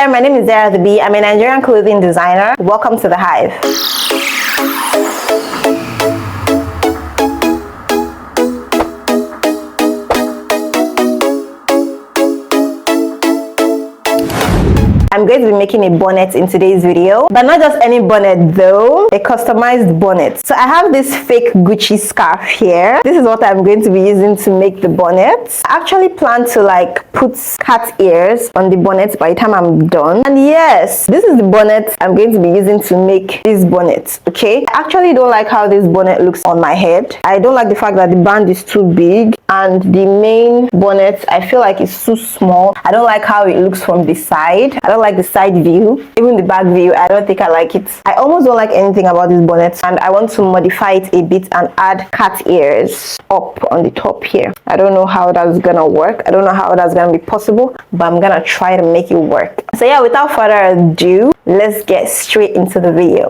there, my name is DERATHEBEE. I'm a Nigerian clothing designer. Welcome to the Hive. I'm going to be making a bonnet in today's video, but not just any bonnet though, a customized bonnet. So I have this fake Gucci scarf here. This is what I'm going to be using to make the bonnet. I actually plan to put cat ears on the bonnet by the time I'm done. And yes, this is the bonnet I'm going to be using to make this bonnet, okay? I actually don't like how this bonnet looks on my head. I don't like the fact that the band is too big and the main bonnet, I feel like it's too small. I don't like how it looks from the side. I don't like the side view, even the back view. I don't think I like it. I almost don't like anything about this bonnet, and I want to modify it a bit and add cat ears up on the top here. I don't know how that's gonna work. I don't know how that's gonna be possible, but I'm gonna try to make it work. So yeah, without further ado, let's get straight into the video.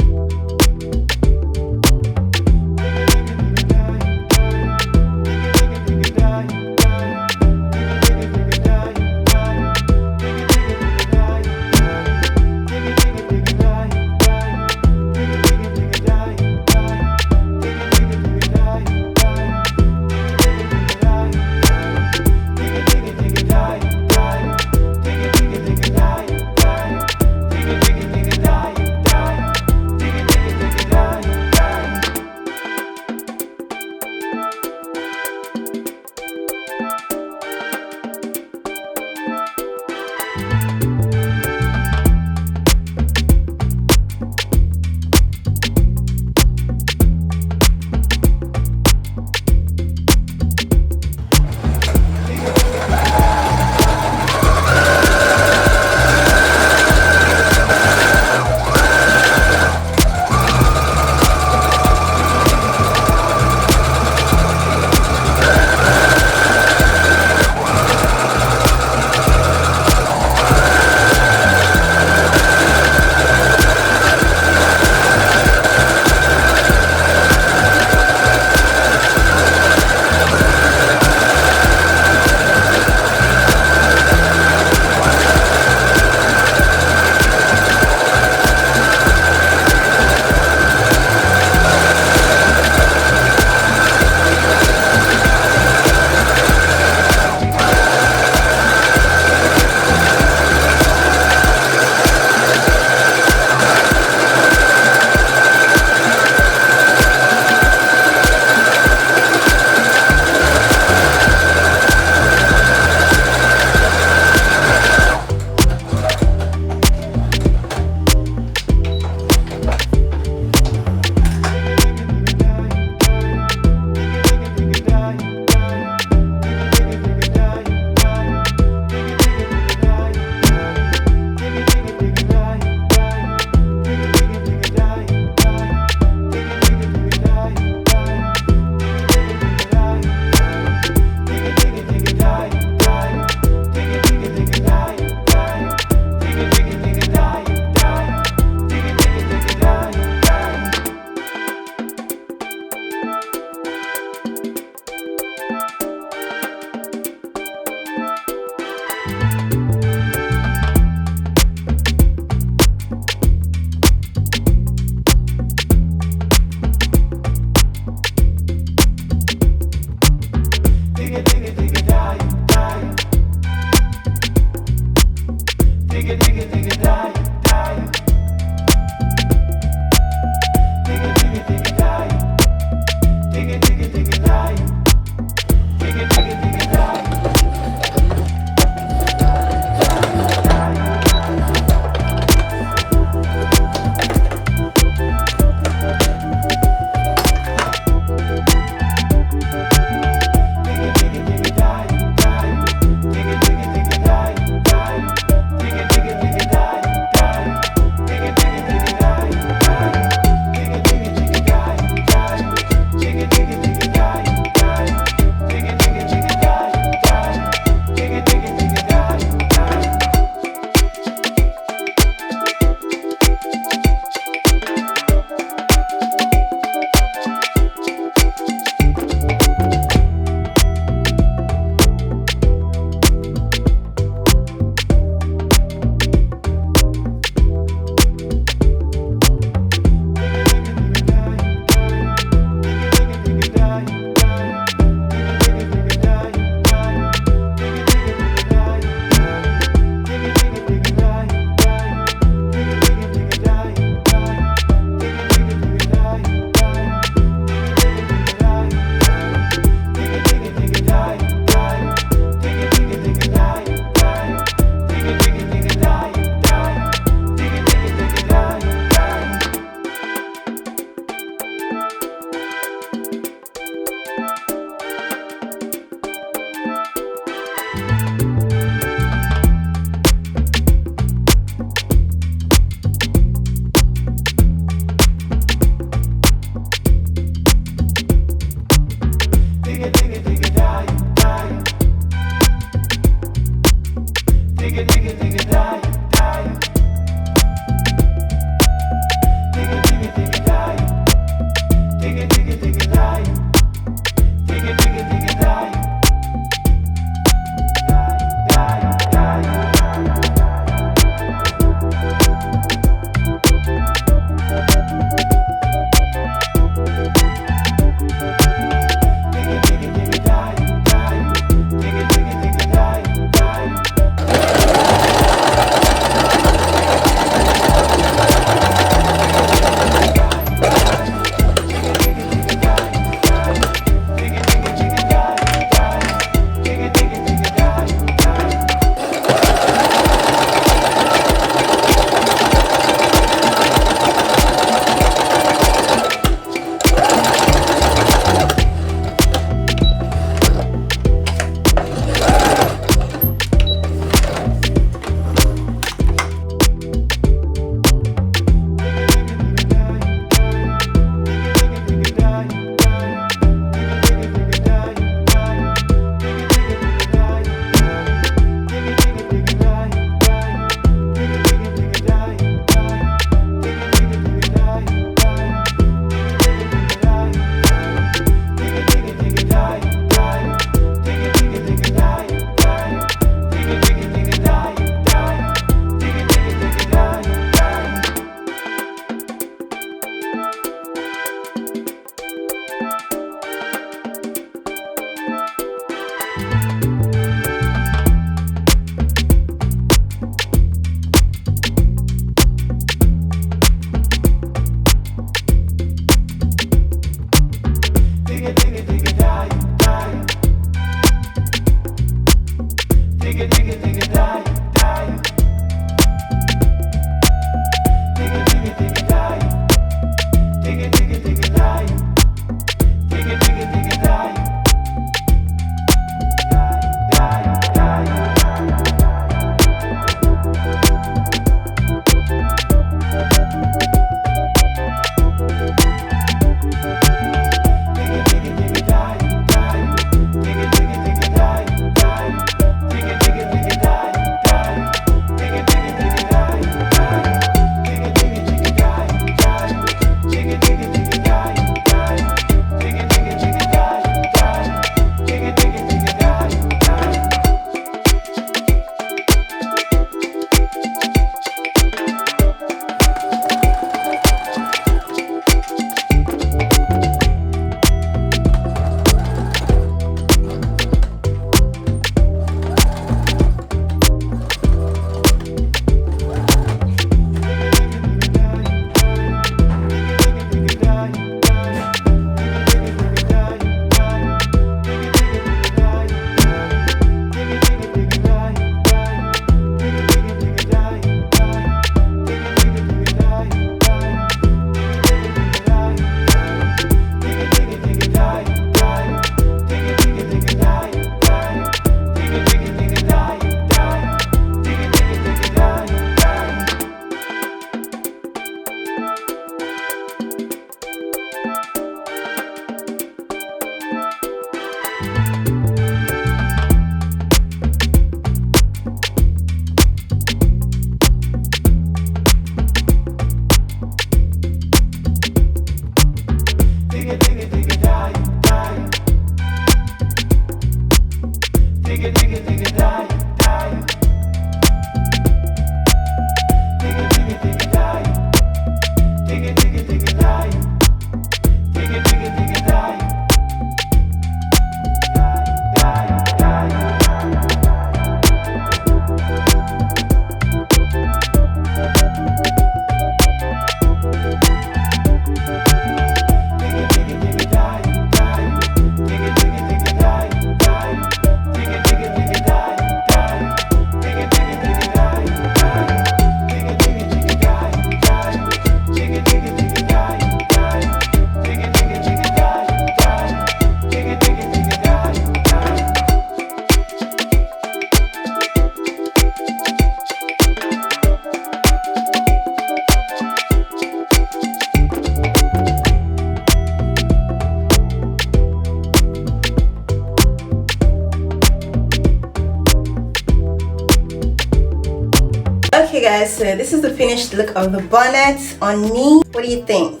Okay guys, so this is the finished look of the bonnet on me. What do you think?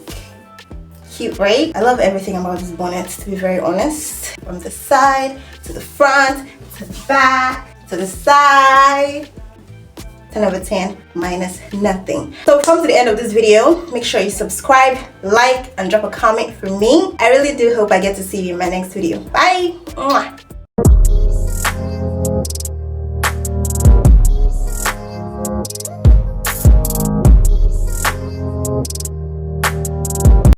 Cute, right? I love everything about this bonnet, to be very honest. From the side, to the front, to the back, to the side. 10 over 10 minus nothing. So we've come to the end of this video. Make sure you subscribe, like, and drop a comment for me. I really do hope I get to see you in my next video. Bye! Mwah.